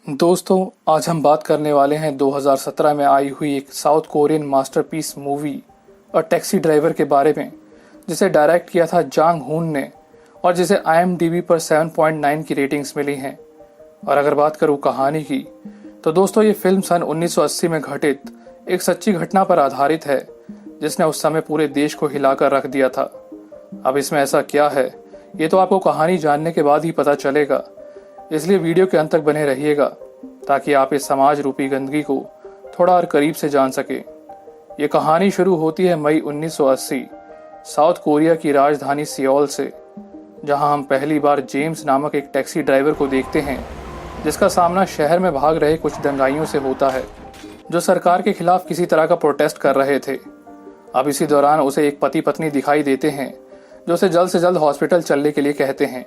दोस्तों, आज हम बात करने वाले हैं 2017 में आई हुई एक south Korean masterpiece movie a taxi driver के बारे में, जिसे डायरेक्ट किया था जांग हुन ने और जिसे IMDb पर 7.9 की रेटिंग्स मिली हैं। और अगर बात करूं कहानी की, तो दोस्तों ये फिल्म सन 1980 में घटित एक सच्ची घटना पर आधारित है, जिसने उस समय पूरे देश को हिलाकर रख दिया था। अब इसमें ऐसा क्या है, ये तो आपको कहानी जानने के बाद ही पता चलेगा, इसलिए वीडियो के अंत तक बने रहिएगा ताकि आप इस समाज रूपी गंदगी को थोड़ा और करीब से जान सके। ये कहानी शुरू होती है मई 1980 साउथ कोरिया की राजधानी सियोल से, जहां हम पहली बार जेम्स नामक एक टैक्सी ड्राइवर को देखते हैं, जिसका सामना शहर में भाग रहे कुछ दंगाइयों से होता है जो सरकार के खिलाफ किसी तरह का प्रोटेस्ट कर रहे थे। अब इसी दौरान उसे एक पति पत्नी दिखाई देते हैं जो उसे जल्द से जल्द हॉस्पिटल चलने के लिए कहते हैं,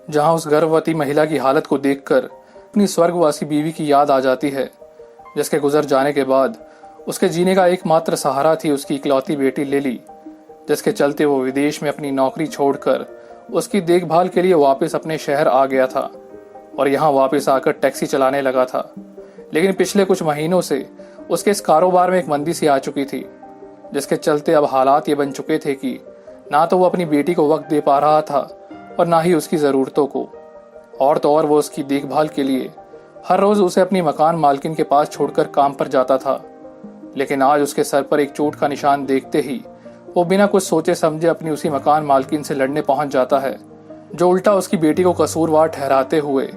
जहां उस गर्भवती महिला की हालत को देखकर अपनी स्वर्गवासी बीवी की याद आ जाती है, जिसके गुजर जाने के बाद उसके जीने का एकमात्र सहारा थी उसकी इकलौती बेटी लिली, जिसके चलते वो विदेश में अपनी नौकरी छोड़कर उसकी देखभाल के लिए वापस अपने शहर आ गया था और यहाँ वापस आकर टैक्सी चलाने लगा था। लेकिन पिछले कुछ महीनों से उसके इस कारोबार में एक मंदी सी आ चुकी थी, जिसके चलते अब हालात ये बन चुके थे कि ना तो वो अपनी बेटी को वक्त दे पा रहा था और ना ही उसकी ज़रूरतों को, और तो और वो उसकी देखभाल के लिए हर रोज़ उसे अपनी मकान मालकिन के पास छोड़कर काम पर जाता था। लेकिन आज उसके सर पर एक चोट का निशान देखते ही वो बिना कुछ सोचे समझे अपनी उसी मकान मालकिन से लड़ने पहुंच जाता है, जो उल्टा उसकी बेटी को कसूरवार ठहराते हुए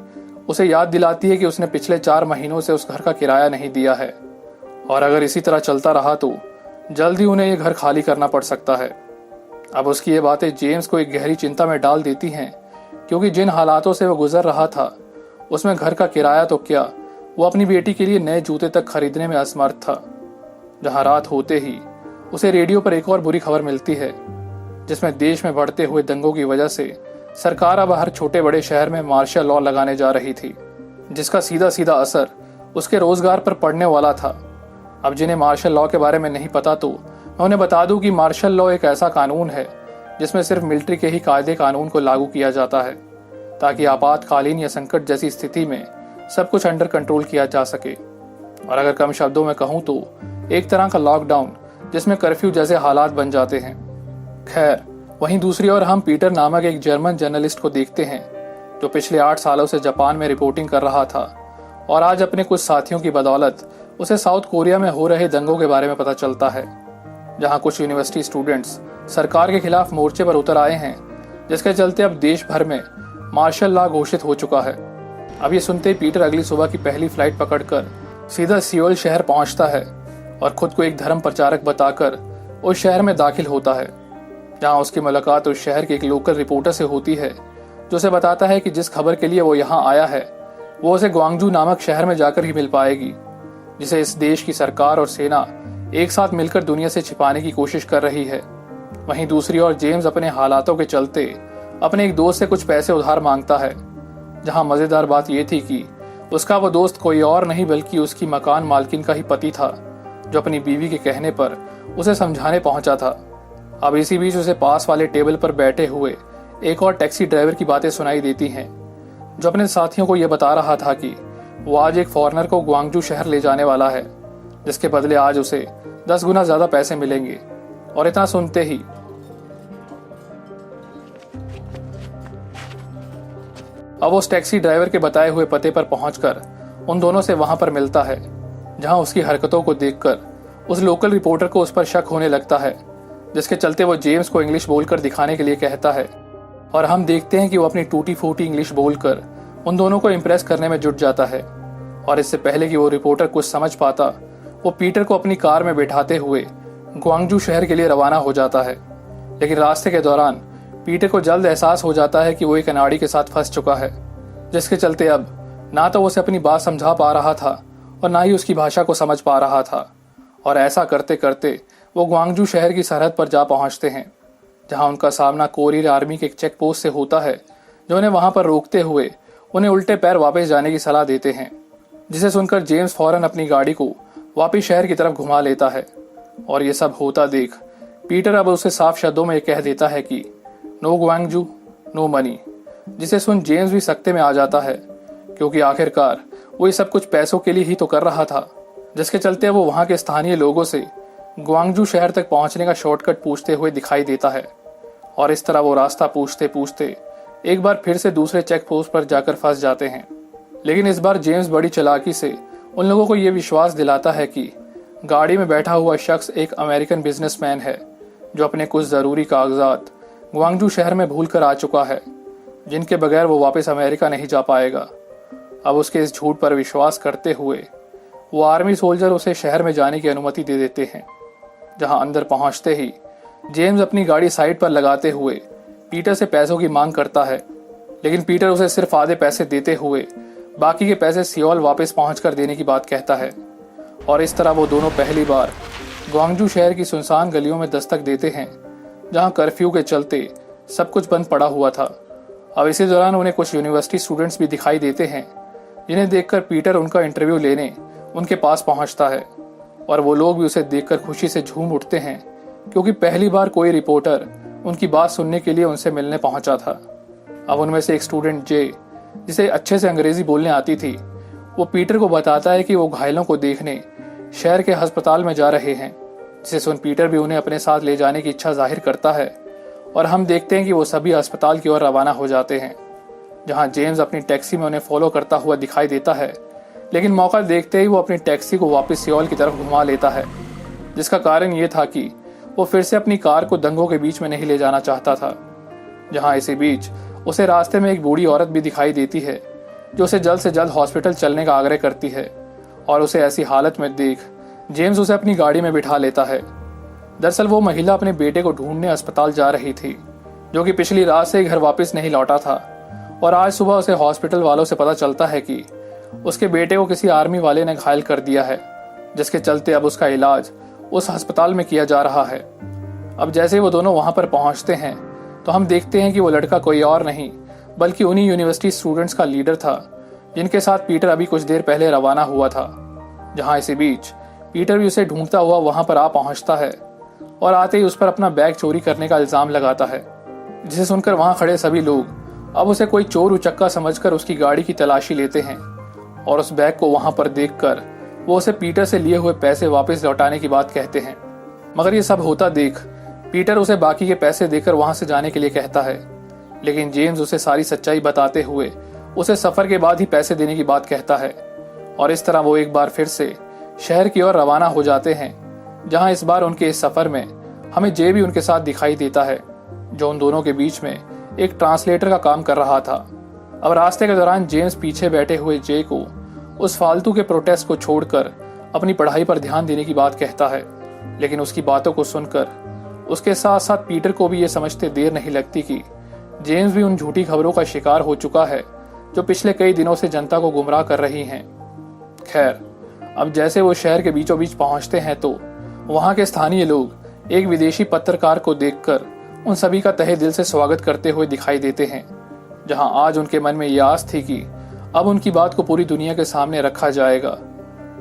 उसे याद दिलाती है कि उसने पिछले 4 महीनों से उस घर का किराया नहीं दिया है और अगर इसी तरह चलता रहा तो जल्द ही उन्हें ये घर खाली करना पड़ सकता है। अब उसकी ये बातें जेम्स को एक गहरी चिंता में डाल देती हैं, क्योंकि जिन हालातों से वो गुजर रहा था उसमें घर का किराया तो क्या, वो अपनी बेटी के लिए नए जूते तक खरीदने में असमर्थ था। जहां रात होते ही उसे रेडियो पर एक और बुरी खबर मिलती है, जिसमें देश में बढ़ते हुए दंगों की वजह से सरकार अब हर छोटे बड़े शहर में मार्शल लॉ लगाने जा रही थी, जिसका सीधा सीधा असर उसके रोजगार पर पड़ने वाला था। अब जिन्हें मार्शल लॉ के बारे में नहीं पता, तो मैं उन्हें बता दूं कि मार्शल लॉ एक ऐसा कानून है जिसमें सिर्फ मिलिट्री के ही कायदे कानून को लागू किया जाता है, ताकि आपातकालीन या संकट जैसी स्थिति में सब कुछ अंडर कंट्रोल किया जा सके। और अगर कम शब्दों में कहूँ तो एक तरह का लॉकडाउन, जिसमें कर्फ्यू जैसे हालात बन जाते हैं। खैर, वहीं दूसरी ओर हम पीटर नामक एक जर्मन जर्नलिस्ट को देखते हैं, जो पिछले 8 सालों से जापान में रिपोर्टिंग कर रहा था और आज अपने कुछ साथियों की बदौलत उसे साउथ कोरिया में हो रहे दंगों के बारे में पता चलता है, जहां कुछ यूनिवर्सिटी स्टूडेंट्स सरकार के खिलाफ मोर्चे पर उतर आए हैं, जिसके चलते अब देश भर में मार्शल लॉ घोषित हो चुका है। अब ये सुनते ही पीटर अगली सुबह की पहली फ्लाइट पकड़कर सीधा सियोल शहर पहुंचता है और खुद को एक धर्म प्रचारक बताकर उस शहर में दाखिल होता है, जहां उसकी मुलाकात उस शहर के एक लोकल रिपोर्टर से होती है, जो उसे बताता है कि जिस खबर के लिए वो यहाँ आया है वो उसे ग्वांगजू नामक शहर में जाकर ही मिल पाएगी, जिसे इस देश की सरकार और सेना एक साथ मिलकर दुनिया से छिपाने की कोशिश कर रही है। वहीं दूसरी ओर जेम्स अपने हालातों के चलते अपने एक दोस्त से कुछ पैसे उधार मांगता है, जहां मजेदार बात यह थी कि उसका वो दोस्त कोई और नहीं बल्कि उसकी मकान मालकिन का ही पति था, जो अपनी बीवी के कहने पर उसे समझाने पहुंचा था। अब इसी बीच उसे पास वाले टेबल पर बैठे हुए एक और टैक्सी ड्राइवर की बातें सुनाई देती हैं, जो अपने साथियों को यह बता रहा था कि वो आज एक फॉरेनर को ग्वांगजू शहर ले जाने वाला है, जिसके बदले आज उसे 10 गुना ज्यादा पैसे मिलेंगे। और इतना सुनते ही अब उस टैक्सी ड्राइवर के बताए हुए पते पर पहुंचकर उन दोनों से वहां पर मिलता है, जहां उसकी हरकतों को देखकर उस लोकल रिपोर्टर को उस पर शक होने लगता है, जिसके चलते वो जेम्स को इंग्लिश बोलकर दिखाने के लिए कहता है। और हम देखते हैं कि वो अपनी टूटी फूटी इंग्लिश बोलकर उन दोनों को इम्प्रेस करने में जुट जाता है। और इससे पहले कि वो रिपोर्टर कुछ समझ पाता, वो पीटर को अपनी कार में बैठाते हुए ग्वांगजू शहर के लिए रवाना हो जाता है। लेकिन रास्ते के दौरान पीटर को जल्द एहसास हो जाता है कि वो एक अनाड़ी के साथ फंस चुका है, जिसके चलते अब ना तो उसे अपनी बात समझा पा रहा था और ना ही उसकी भाषा को समझ पा रहा था। और ऐसा करते करते वो ग्वांगजू शहर की सरहद पर जा पहुंचते हैं, जहां उनका सामना कोरियर आर्मी के एक चेक पोस्ट से होता है, जो उन्हें वहां पर रोकते हुए उन्हें उल्टे पैर वापस जाने की सलाह देते हैं। जिसे सुनकर जेम्स फौरन अपनी गाड़ी को वापिस शहर की तरफ घुमा लेता है। और ये सब होता देख पीटर अब उसे साफ शब्दों में कह देता है कि नो ग्वांगजू नो मनी, जिसे सुन जेम्स भी सख्ते में आ जाता है, क्योंकि आखिरकार वो ये सब कुछ पैसों के लिए ही तो कर रहा था। जिसके चलते वो वहां के स्थानीय लोगों से ग्वांगजू शहर तक पहुंचने का शॉर्टकट पूछते हुए दिखाई देता है। और इस तरह वो रास्ता पूछते पूछते एक बार फिर से दूसरे चेक पोस्ट पर जाकर फंस जाते हैं। लेकिन इस बार जेम्स बड़ी चालाकी से उन लोगों को यह विश्वास दिलाता है कि गाड़ी में बैठा हुआ शख्स एक अमेरिकन बिजनेसमैन है, जो अपने कुछ जरूरी कागजात ग्वांगजू शहर में भूल कर आ चुका है, जिनके बगैर वो वापस अमेरिका नहीं जा पाएगा। अब उसके इस झूठ पर विश्वास करते हुए वो आर्मी सोल्जर उसे शहर में जाने की अनुमति दे देते हैं, जहां अंदर पहुंचते ही जेम्स अपनी गाड़ी साइड पर लगाते हुए पीटर से पैसों की मांग करता है। लेकिन पीटर उसे सिर्फ आधे पैसे देते हुए बाकी के पैसे सियोल वापस पहुंचकर देने की बात कहता है। और इस तरह वो दोनों पहली बार ग्वांगजू शहर की सुनसान गलियों में दस्तक देते हैं, जहां कर्फ्यू के चलते सब कुछ बंद पड़ा हुआ था। अब इसी दौरान उन्हें कुछ यूनिवर्सिटी स्टूडेंट्स भी दिखाई देते हैं, जिन्हें देखकर पीटर उनका इंटरव्यू लेने उनके पास पहुंचता है। और वो लोग भी उसे देखकर खुशी से झूम उठते हैं, क्योंकि पहली बार कोई रिपोर्टर उनकी बात सुनने के लिए उनसे मिलने पहुंचा था। अब उनमें से एक स्टूडेंट जे, जिसे अच्छे से अंग्रेजी बोलने आती थी, वो पीटर को बताता है कि वो घायलों को देखने शहर के अस्पताल में जा रहे हैं। जिसे सुन पीटर भी उन्हें अपने साथ ले जाने की इच्छा जाहिर करता है। और हम देखते हैं कि वो सभी अस्पताल की ओर रवाना हो जाते हैं, जहां जेम्स अपनी टैक्सी में उन्हें फॉलो करता हुआ दिखाई देता है। लेकिन मौका देखते ही वो अपनी टैक्सी को वापस सियोल की तरफ घुमा लेता है, जिसका कारण ये था कि वो फिर से अपनी कार को दंगों के बीच में नहीं ले जाना चाहता था। जहां इसी बीच उसे रास्ते में एक बूढ़ी औरत भी दिखाई देती है, जो उसे जल्द से जल्द हॉस्पिटल चलने का आग्रह करती है। और उसे ऐसी हालत में देख जेम्स उसे अपनी गाड़ी में बिठा लेता है। दरअसल वो महिला अपने बेटे को ढूंढने अस्पताल जा रही थी, जो कि पिछली रात से घर वापस नहीं लौटा था। और आज सुबह उसे हॉस्पिटल वालों से पता चलता है कि उसके बेटे को किसी आर्मी वाले ने घायल कर दिया है, जिसके चलते अब उसका इलाज उस अस्पताल में किया जा रहा है। अब जैसे वो दोनों वहां पर पहुंचते हैं, तो हम देखते हैं कि वो लड़का कोई और नहीं बल्कि उन्हीं यूनिवर्सिटी स्टूडेंट्स का लीडर था, जिनके साथ पीटर अभी कुछ देर पहले रवाना हुआ था। जहां इसी बीच पीटर भी उसे ढूंढता हुआ वहां पर आ पहुंचता है और आते ही उस पर अपना बैग चोरी करने का इल्जाम लगाता है। जिसे सुनकर वहां खड़े सभी लोग अब उसे कोई चोर उचक्का समझकर उसकी गाड़ी की तलाशी लेते हैं। और उस बैग को वहां पर देखकर वो उसे पीटर से लिए हुए पैसे वापस लौटाने की बात कहते हैं। मगर ये सब होता देख पीटर उसे बाकी के पैसे देकर वहां से जाने के लिए कहता है। लेकिन जेम्स उसे सारी सच्चाई बताते हुए उसे सफर के बाद ही पैसे देने की बात कहता है। और इस तरह वो एक बार फिर से शहर की ओर रवाना हो जाते हैं, जहां इस बार उनके इस सफर में हमें जे भी उनके साथ दिखाई देता है, जो उन दोनों के बीच में एक ट्रांसलेटर का काम कर रहा था। अब रास्ते के दौरान जेम्स पीछे बैठे हुए जे को उस फालतू के प्रोटेस्ट को छोड़कर अपनी पढ़ाई पर ध्यान देने की बात कहता है। लेकिन उसकी बातों को सुनकर उसके साथ साथ पीटर को भी ये समझते देर नहीं लगती कि जेम्स भी उन झूठी खबरों का शिकार हो चुका है, जो पिछले कई दिनों से जनता को गुमराह कर रही हैं। खैर, अब जैसे वो शहर के बीचों बीच पहुंचते हैं, तो वहां के स्थानीय लोग एक विदेशी पत्रकार को देखकर उन सभी का तहे दिल से स्वागत करते हुए दिखाई देते हैं। जहां आज उनके मन में यह आस थी कि अब उनकी बात को पूरी दुनिया के सामने रखा जाएगा,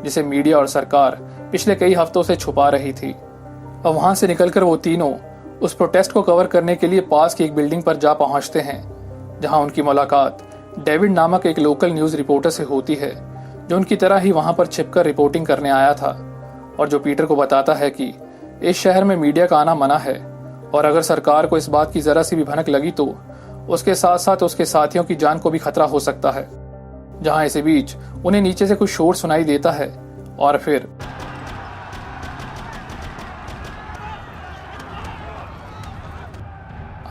जिसे मीडिया और सरकार पिछले कई हफ्तों से छुपा रही थी। अब वहां से निकलकर वो तीनों उस प्रोटेस्ट को कवर करने के लिए पास की एक बिल्डिंग पर जा पहुंचते हैं, जहां उनकी मुलाकात डेविड नामक एक लोकल न्यूज रिपोर्टर से होती है, जो उनकी तरह ही वहां पर छिपकर रिपोर्टिंग करने आया था। और जो पीटर को बताता है कि इस शहर में मीडिया का आना मना है, और अगर सरकार को इस बात की जरा सी भी भनक लगी तो उसके साथ साथ उसके साथियों की जान को भी खतरा हो सकता है। जहां इसी बीच उन्हें नीचे से कुछ शोर सुनाई देता है और फिर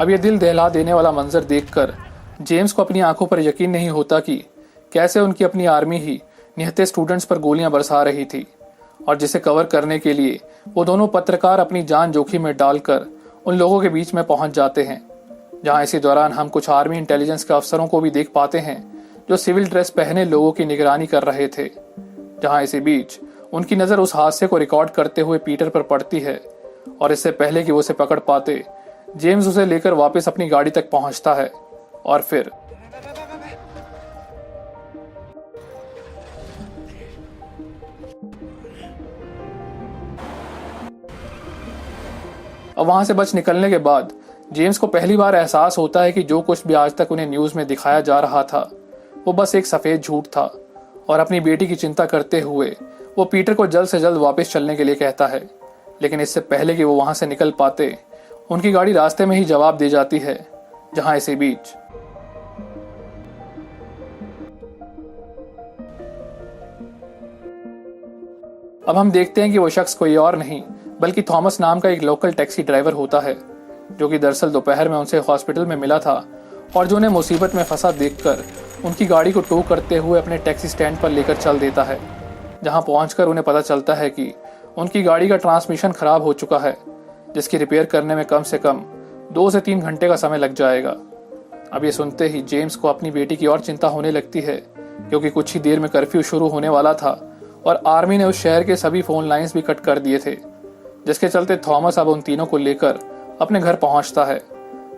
अब ये दिल दहला देने वाला मंजर देखकर जेम्स को अपनी आंखों पर यकीन नहीं होता कि कैसे उनकी अपनी आर्मी ही निहत्थे स्टूडेंट्स पर गोलियां बरसा रही थी, और जिसे कवर करने के लिए वो दोनों पत्रकार अपनी जान जोखिम में डालकर उन लोगों के बीच में पहुंच जाते हैं। जहां इसी दौरान हम कुछ आर्मी इंटेलिजेंस के अफसरों को भी देख पाते हैं, जो सिविल ड्रेस पहने लोगों की निगरानी कर रहे थे। जहां इसी बीच उनकी नज़र उस हादसे को रिकॉर्ड करते हुए पीटर पर पड़ती है और इससे पहले कि वो उसे पकड़ पाते, जेम्स उसे लेकर वापस अपनी गाड़ी तक पहुंचता है और फिर अब वहां से बच निकलने के बाद जेम्स को पहली बार एहसास होता है कि जो कुछ भी आज तक उन्हें न्यूज में दिखाया जा रहा था वो बस एक सफेद झूठ था। और अपनी बेटी की चिंता करते हुए वो पीटर को जल्द से जल्द वापस चलने के लिए कहता है, लेकिन इससे पहले कि वो वहां से निकल पाते उनकी गाड़ी रास्ते में ही जवाब दे जाती है। जहां इसी बीच अब हम देखते हैं कि वो शख्स कोई और नहीं बल्कि थॉमस नाम का एक लोकल टैक्सी ड्राइवर होता है, जो कि दरअसल दोपहर में उनसे हॉस्पिटल में मिला था और जो उन्हें मुसीबत में फंसा देखकर उनकी गाड़ी को टो करते हुए अपने टैक्सी स्टैंड पर लेकर चल देता है। जहां पहुंचकर उन्हें पता चलता है कि उनकी गाड़ी का ट्रांसमिशन खराब हो चुका है, जिसकी रिपेयर करने में कम से कम 2 से 3 घंटे का समय लग जाएगा। अब ये सुनते ही जेम्स को अपनी बेटी की और चिंता होने लगती है, क्योंकि कुछ ही देर में कर्फ्यू शुरू होने वाला था और आर्मी ने उस शहर के सभी फोन लाइंस भी कट कर दिए थे, जिसके चलते थॉमस अब उन तीनों को लेकर अपने घर पहुंचता है,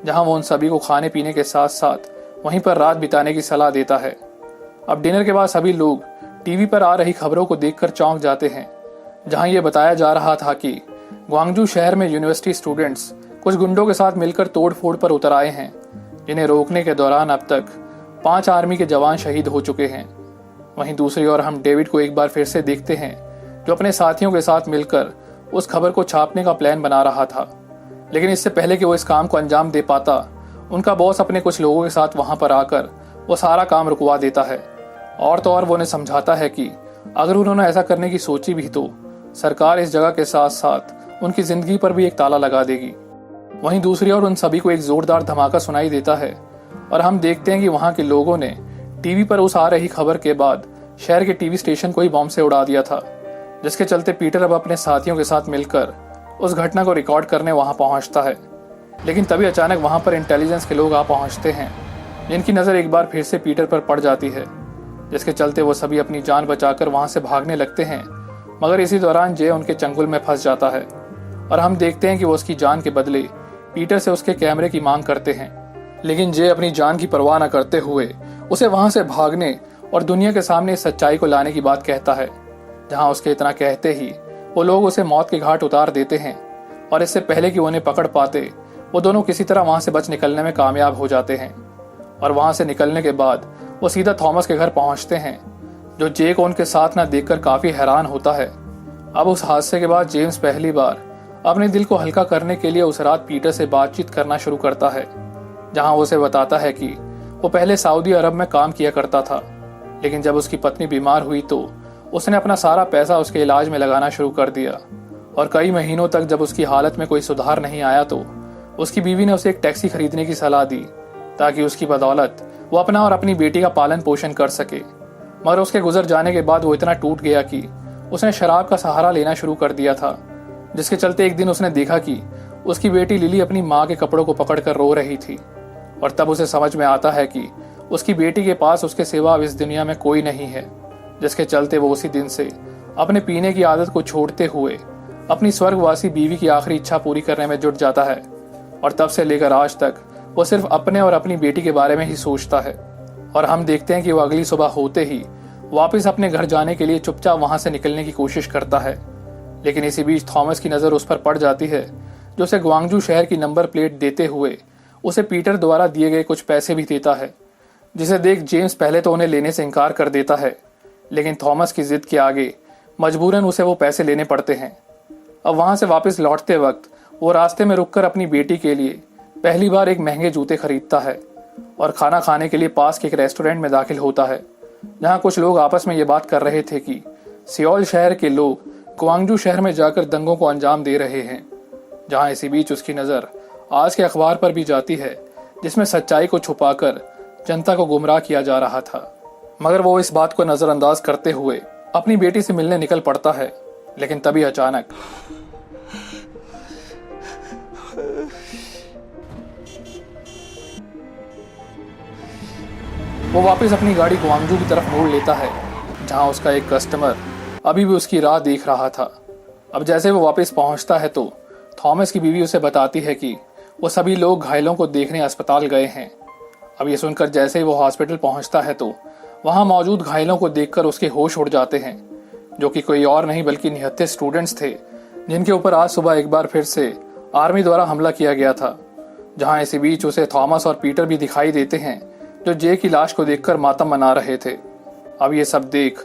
जहां वो उन सभी को खाने पीने के साथ साथ वहीं पर रात बिताने की सलाह देता है। अब डिनर के बाद सभी लोग टीवी पर आ रही खबरों को देखकर चौंक जाते हैं, जहां ये बताया जा रहा था कि ग्वांगजू शहर में यूनिवर्सिटी स्टूडेंट्स कुछ गुंडों के साथ मिलकर तोड़फोड़ पर उतर आए हैं, जिन्हें रोकने के दौरान अब तक 5 आर्मी के जवान शहीद हो चुके हैं। वहीं दूसरी ओर हम डेविड को एक बार फिर से देखते हैं, जो अपने साथियों के साथ मिलकर उस खबर को छापने का प्लान बना रहा था। लेकिन इससे पहले कि वो इस काम को अंजाम दे पाता, उनका बॉस अपने कुछ लोगों के साथ वहां पर आकर वो सारा काम रुकवा देता है। और तो और वो उन्हें समझाता है कि अगर उन्होंने ऐसा करने की सोची भी तो सरकार इस जगह के साथ साथ उनकी जिंदगी पर भी एक ताला लगा देगी। वहीं दूसरी ओर उन सभी को एक जोरदार धमाका सुनाई देता है और हम देखते हैं कि वहां के लोगों ने टीवी पर उस आ रही खबर के बाद शहर के टीवी स्टेशन को ही बॉम्ब से उड़ा दिया था, जिसके चलते पीटर अब अपने साथियों के साथ मिलकर उस घटना को रिकॉर्ड करने वहां पहुंचता है। लेकिन तभी अचानक वहां पर इंटेलिजेंस के लोग आ पहुंचते हैं, जिनकी नजर एक बार फिर से पीटर पर पड़ जाती है, जिसके चलते वो सभी अपनी जान बचाकर वहां से भागने लगते हैं। मगर इसी दौरान जे उनके चंगुल में फंस जाता है और हम देखते हैं कि वो उसकी जान के बदले पीटर से उसके कैमरे की मांग करते हैं। लेकिन जे अपनी जान की परवाह न करते हुए उसे वहां से भागने और दुनिया के सामने इस सच्चाई को लाने की बात कहता है। जहां उसके इतना कहते ही वो लोग उसे मौत के घाट उतार देते हैं और इससे पहले कि वो उन्हें पकड़ पाते, वो दोनों किसी तरह वहां से बच निकलने में कामयाब हो जाते हैं। और वहां से निकलने के बाद वो सीधा थॉमस के घर पहुंचते हैं, जो जे को उनके साथ ना देखकर काफी हैरान होता है। अब उस हादसे के बाद जेम्स पहली बार अपने दिल को हल्का करने के लिए उस रात पीटर से बातचीत करना शुरू करता है, जहां वो उसे बताता है कि वो पहले सऊदी अरब में काम किया करता था, लेकिन जब उसकी पत्नी बीमार हुई तो उसने अपना सारा पैसा उसके इलाज में लगाना शुरू कर दिया। और कई महीनों तक जब उसकी हालत में कोई सुधार नहीं आया तो उसकी बीवी ने उसे एक टैक्सी खरीदने की सलाह दी, ताकि उसकी बदौलत वो अपना और अपनी बेटी का पालन पोषण कर सके। मगर उसके गुजर जाने के बाद वो इतना टूट गया कि उसने शराब का सहारा लेना शुरू कर दिया था, जिसके चलते एक दिन उसने देखा कि उसकी बेटी लिली अपनी माँ के कपड़ों को पकड़कर रो रही थी। और तब उसे समझ में आता है कि उसकी बेटी के पास उसके सिवा अब इस दुनिया में कोई नहीं है, जिसके चलते वो उसी दिन से अपने पीने की आदत को छोड़ते हुए अपनी स्वर्गवासी बीवी की आखिरी इच्छा पूरी करने में जुट जाता है। और तब से लेकर आज तक वो सिर्फ अपने और अपनी बेटी के बारे में ही सोचता है। और हम देखते हैं कि वो अगली सुबह होते ही वापस अपने घर जाने के लिए चुपचाप वहां से निकलने की कोशिश करता है। लेकिन इसी बीच थॉमस की नज़र उस पर पड़ जाती है, जो उसे ग्वांगजू शहर की नंबर प्लेट देते हुए उसे पीटर द्वारा दिए गए कुछ पैसे भी देता है, जिसे देख जेम्स पहले तो उन्हें लेने से इनकार कर देता है, लेकिन थॉमस की जिद के आगे मजबूरन उसे वो पैसे लेने पड़ते हैं। अब वहां से वापस लौटते वक्त वो रास्ते में रुककर अपनी बेटी के लिए पहली बार एक महंगे जूते खरीदता है और खाना खाने के लिए पास के एक रेस्टोरेंट में दाखिल होता है, जहां कुछ लोग आपस में ये बात कर रहे थे कि सियोल शहर के लोग ग्वांगजू शहर में जाकर दंगों को अंजाम दे रहे हैं। जहां इसी बीच उसकी नज़र आज के अखबार पर भी जाती है, जिसमें सच्चाई को छुपाकर जनता को गुमराह किया जा रहा था। मगर वो इस बात को नज़रअंदाज करते हुए अपनी बेटी से मिलने निकल पड़ता है। लेकिन तभी अचानक वो वापस अपनी गाड़ी ग्वांगजू की तरफ मोड़ लेता है, जहाँ उसका एक कस्टमर अभी भी उसकी राह देख रहा था। अब जैसे वो वापस पहुंचता है तो थॉमस की बीवी उसे बताती है कि वो सभी लोग घायलों को देखने अस्पताल गए हैं। अब ये सुनकर जैसे ही वो हॉस्पिटल पहुंचता है तो वहां मौजूद घायलों को देखकर उसके होश उड़ जाते हैं, जो कि कोई और नहीं बल्कि निहत्थे स्टूडेंट्स थे, जिनके ऊपर आज सुबह एक बार फिर से आर्मी द्वारा हमला किया गया था। जहां इसी बीच उसे थॉमस और पीटर भी दिखाई देते हैं, जो जे की लाश को देखकर मातम मना रहे थे। अब ये सब देख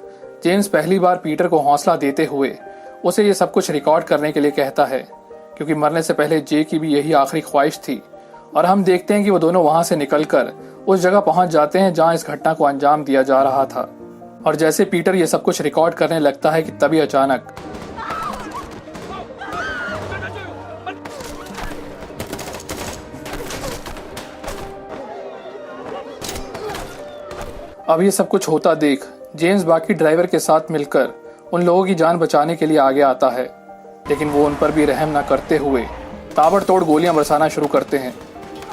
जेम्स पहली बार पीटर को हौसला देते हुए उसे ये सब कुछ रिकॉर्ड करने के लिए कहता है, क्योंकि मरने से पहले जे की भी यही आखिरी ख्वाहिश थी। और हम देखते हैं कि वो दोनों वहां से निकलकर उस जगह पहुंच जाते हैं जहां इस घटना को अंजाम दिया जा रहा था। और जैसे पीटर ये सब कुछ रिकॉर्ड करने लगता है कि तभी अचानक अब ये सब कुछ होता देख जेम्स बाकी ड्राइवर के साथ मिलकर उन लोगों की जान बचाने के लिए आगे आता है, लेकिन वो उन पर भी रहम न करते हुए ताबड़तोड़ गोलियां बरसाना शुरू करते हैं।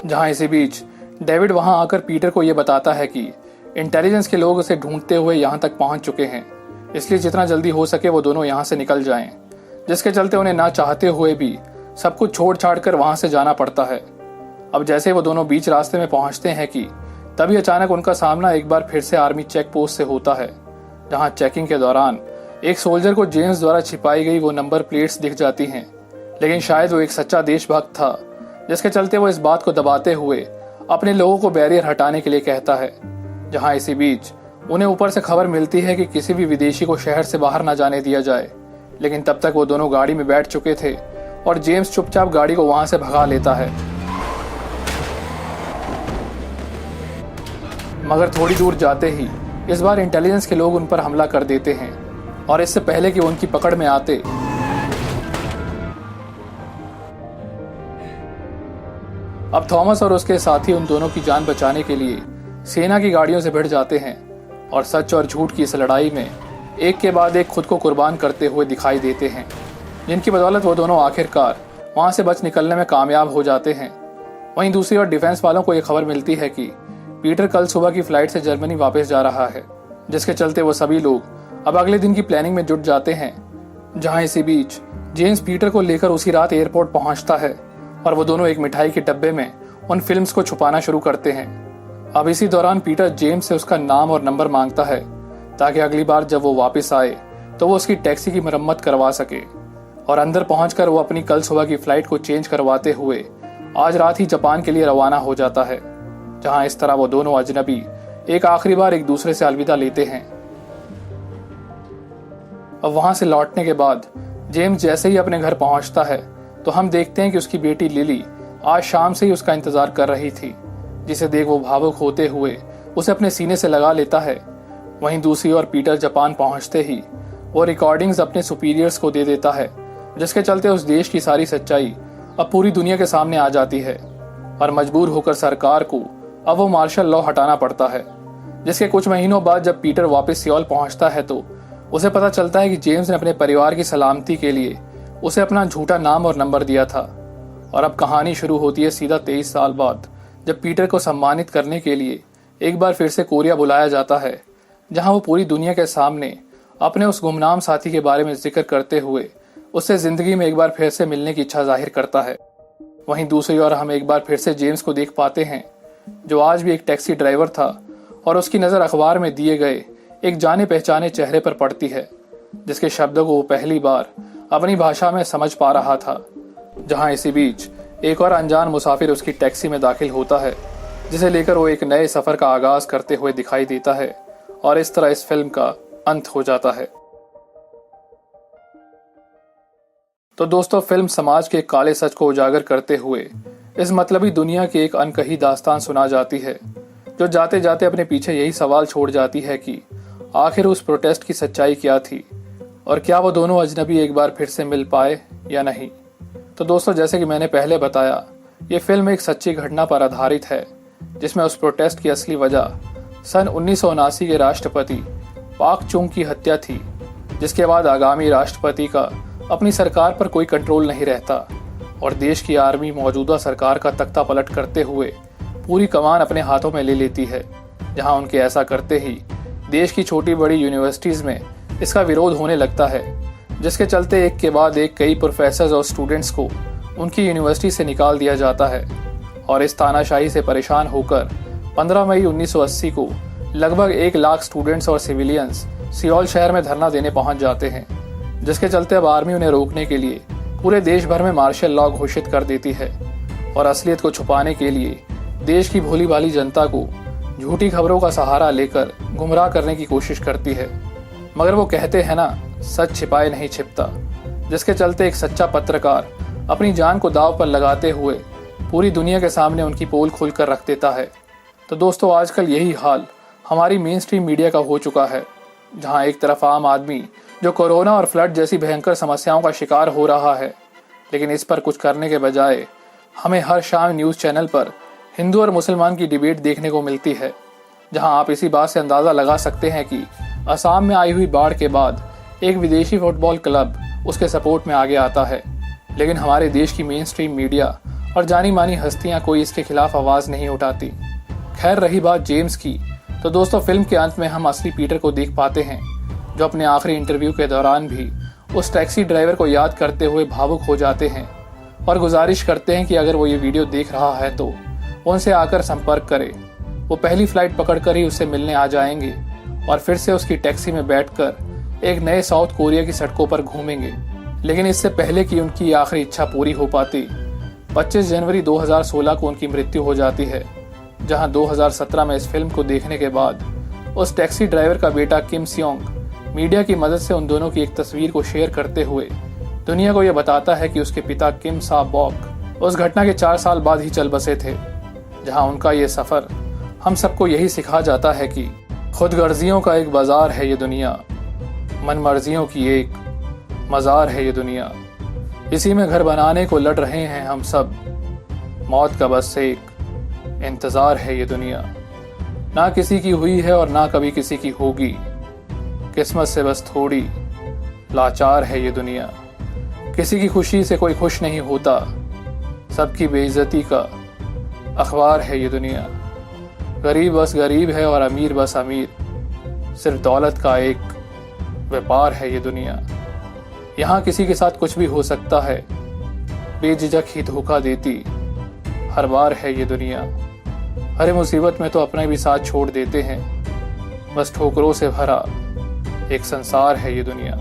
जहां इसी बीच डेविड वहां आकर पीटर को यह बताता है कि इंटेलिजेंस के लोग उसे ढूंढते हुए यहां तक पहुंच चुके हैं, इसलिए जितना जल्दी हो सके वो दोनों यहां से निकल जाएं, जिसके चलते उन्हें ना चाहते हुए भी सब कुछ छोड़ छाड़ कर वहां से जाना पड़ता है। अब जैसे वो दोनों बीच रास्ते में पहुंचते हैं कि तभी अचानक उनका सामना एक बार फिर से आर्मी चेक पोस्ट से होता है, जहां चेकिंग के दौरान एक सोल्जर को जेम्स द्वारा छिपाई गई वो नंबर प्लेट्स दिख जाती हैं, लेकिन शायद वो एक सच्चा देशभक्त था, जिसके चलते वो इस बात को दबाते हुए अपने लोगों को बैरियर हटाने के लिए कहता है। जहां इसी बीच उन्हें ऊपर से खबर मिलती है कि किसी भी विदेशी को शहर से बाहर न जाने दिया जाए, लेकिन तब तक वो दोनों गाड़ी में बैठ चुके थे और जेम्स चुपचाप गाड़ी को वहां से भगा लेता है। मगर थोड़ी दूर जाते ही इस बार इंटेलिजेंस के लोग उन पर हमला कर देते हैं, और इससे पहले कि वो उनकी पकड़ में आते अब थॉमस और उसके साथी उन दोनों की जान बचाने के लिए सेना की गाड़ियों से भिड़ जाते हैं और सच और झूठ की इस लड़ाई में एक के बाद एक खुद को कुर्बान करते हुए दिखाई देते हैं, जिनकी बदौलत वो दोनों आखिरकार वहां से बच निकलने में कामयाब हो जाते हैं। वहीं दूसरी ओर डिफेंस वालों को यह खबर मिलती है कि पीटर कल सुबह की फ्लाइट से जर्मनी वापस जा रहा है, जिसके चलते वो सभी लोग अब अगले दिन की प्लानिंग में जुट जाते हैं। जहां इसी बीच जेम्स पीटर को लेकर उसी रात एयरपोर्ट पहुंचता है और वो दोनों एक मिठाई के डब्बे में उन फिल्म्स को छुपाना शुरू करते हैं। अब इसी दौरान पीटर जेम्स से उसका नाम और नंबर मांगता है, ताकि अगली बार जब वो वापस आए तो वो उसकी टैक्सी की मरम्मत करवा सके। और अंदर पहुंचकर वो अपनी कल सुबह की फ्लाइट को चेंज करवाते हुए आज रात ही जापान के लिए रवाना हो जाता है। जहां इस तरह वो दोनों अजनबी एक आखिरी बार एक दूसरे से अलविदा लेते हैं। अब वहां से लौटने के बाद जेम्स जैसे ही अपने घर पहुंचता है तो हम देखते हैं कि उसकी बेटी लिली आज शाम से ही उसका इंतजार कर रही थी, जिसे देख वो भावुक होते हुए उसे अपने सीने से लगा लेता है। वहीं दूसरी ओर पीटर जापान पहुंचते ही वो रिकॉर्डिंग्स अपने सुपीरियर्स को दे देता है, जिसके चलते उस देश की सारी सच्चाई अब पूरी दुनिया के सामने आ जाती है और मजबूर होकर सरकार को अब वो मार्शल लॉ हटाना पड़ता है। जिसके कुछ महीनों बाद जब पीटर वापस सियोल पहुंचता है तो उसे पता चलता है कि जेम्स ने अपने परिवार की सलामती के लिए उसे अपना झूठा नाम और नंबर दिया था। और अब कहानी शुरू होती है सीधा 23 साल बाद, जब पीटर को सम्मानित करने के लिए एक बार फिर से कोरिया बुलाया जाता है, जहां वो पूरी दुनिया के सामने अपने उस गुमनाम साथी के बारे में जिक्र करते हुए उससे जिंदगी में एक बार फिर से मिलने की इच्छा जाहिर करता है। वहीं दूसरी ओर हम एक बार फिर से जेम्स को देख पाते हैं, जो आज भी एक टैक्सी ड्राइवर था, और उसकी नज़र अखबार में दिए गए एक जाने पहचाने चेहरे पर पड़ती है, जिसके शब्दों को वो पहली बार अपनी भाषा में समझ पा रहा था। जहां इसी बीच एक और अनजान मुसाफिर उसकी टैक्सी में दाखिल होता है, जिसे लेकर वो एक नए सफर का आगाज करते हुए दिखाई देता है, और इस तरह इस फिल्म का अंत हो जाता है। तो दोस्तों, फिल्म समाज के काले सच को उजागर करते हुए इस मतलबी दुनिया की एक अनकही दास्तान सुना जाती है, जो जाते जाते अपने पीछे यही सवाल छोड़ जाती है कि आखिर उस प्रोटेस्ट की सच्चाई क्या थी, और क्या वो दोनों अजनबी एक बार फिर से मिल पाए या नहीं। तो दोस्तों, जैसे कि मैंने पहले बताया, ये फिल्म एक सच्ची घटना पर आधारित है, जिसमें उस प्रोटेस्ट की असली वजह सन 1979 के राष्ट्रपति पाक चुंग की हत्या थी, जिसके बाद आगामी राष्ट्रपति का अपनी सरकार पर कोई कंट्रोल नहीं रहता और देश की आर्मी मौजूदा सरकार का तख्ता पलट करते हुए पूरी कमान अपने हाथों में ले लेती है। जहां उनके ऐसा करते ही देश की छोटी बड़ी यूनिवर्सिटीज़ में इसका विरोध होने लगता है, जिसके चलते एक के बाद एक कई प्रोफेसर्स और स्टूडेंट्स को उनकी यूनिवर्सिटी से निकाल दिया जाता है। और इस तानाशाही से परेशान होकर 15 मई 1980 को लगभग 1 लाख स्टूडेंट्स और सिविलियंस सियोल शहर में धरना देने पहुंच जाते हैं, जिसके चलते अब आर्मी उन्हें रोकने के लिए पूरे देश भर में मार्शल लॉ घोषित कर देती है और असलियत को छुपाने के लिए देश की भोली भाली जनता को झूठी खबरों का सहारा लेकर गुमराह करने की कोशिश करती है। मगर वो कहते हैं ना, सच छिपाए नहीं छिपता, जिसके चलते एक सच्चा पत्रकार अपनी जान को दांव पर लगाते हुए पूरी दुनिया के सामने उनकी पोल खोल कर रख देता है। तो दोस्तों, आजकल यही हाल हमारी मेन स्ट्रीम मीडिया का हो चुका है, जहां एक तरफ आम आदमी जो कोरोना और फ्लड जैसी भयंकर समस्याओं का शिकार हो रहा है, लेकिन इस पर कुछ करने के बजाय हमें हर शाम न्यूज़ चैनल पर हिंदू और मुसलमान की डिबेट देखने को मिलती है, जहां आप इसी बात से अंदाज़ा लगा सकते हैं कि असम में आई हुई बाढ़ के बाद एक विदेशी फुटबॉल क्लब उसके सपोर्ट में आगे आता है, लेकिन हमारे देश की मेन स्ट्रीम मीडिया और जानी मानी हस्तियां कोई इसके खिलाफ आवाज़ नहीं उठाती। खैर, रही बात जेम्स की, तो दोस्तों फिल्म के अंत में हम असली पीटर को देख पाते हैं, जो अपने आखिरी इंटरव्यू के दौरान भी उस टैक्सी ड्राइवर को याद करते हुए भावुक हो जाते हैं और गुजारिश करते हैं कि अगर वो ये वीडियो देख रहा है तो उनसे आकर संपर्क करे। वो पहली फ्लाइट पकड़कर ही उससे मिलने आ जाएंगे और फिर से उसकी टैक्सी में बैठकर एक नए साउथ कोरिया की सड़कों पर घूमेंगे। लेकिन इससे पहले कि उनकी आखिरी इच्छा पूरी हो पाती, 25 जनवरी 2016 को उनकी मृत्यु हो जाती है, जहां 2017 में इस फिल्म को देखने के बाद उस टैक्सी ड्राइवर का बेटा किम सियोंग मीडिया की मदद से उन दोनों की एक तस्वीर को शेयर करते हुए दुनिया को यह बताता है कि उसके पिता किम सा बॉक उस घटना के 4 साल बाद ही चल बसे थे। जहां उनका ये सफर हम सबको यही सिखा जाता है कि खुदगर्जियों का एक बाजार है ये दुनिया, मनमर्जियों की एक मज़ार है ये दुनिया, इसी में घर बनाने को लड़ रहे हैं हम सब, मौत का बस एक इंतज़ार है ये दुनिया, ना किसी की हुई है और ना कभी किसी की होगी, किस्मत से बस थोड़ी लाचार है ये दुनिया, किसी की खुशी से कोई खुश नहीं होता, सबकी बेइज्जती का अखबार है ये दुनिया, गरीब बस गरीब है और अमीर बस अमीर, सिर्फ दौलत का एक व्यापार है ये दुनिया, यहाँ किसी के साथ कुछ भी हो सकता है, बेझिझक ही धोखा देती हर बार है ये दुनिया, हर मुसीबत में तो अपने भी साथ छोड़ देते हैं, बस ठोकरों से भरा एक संसार है ये दुनिया।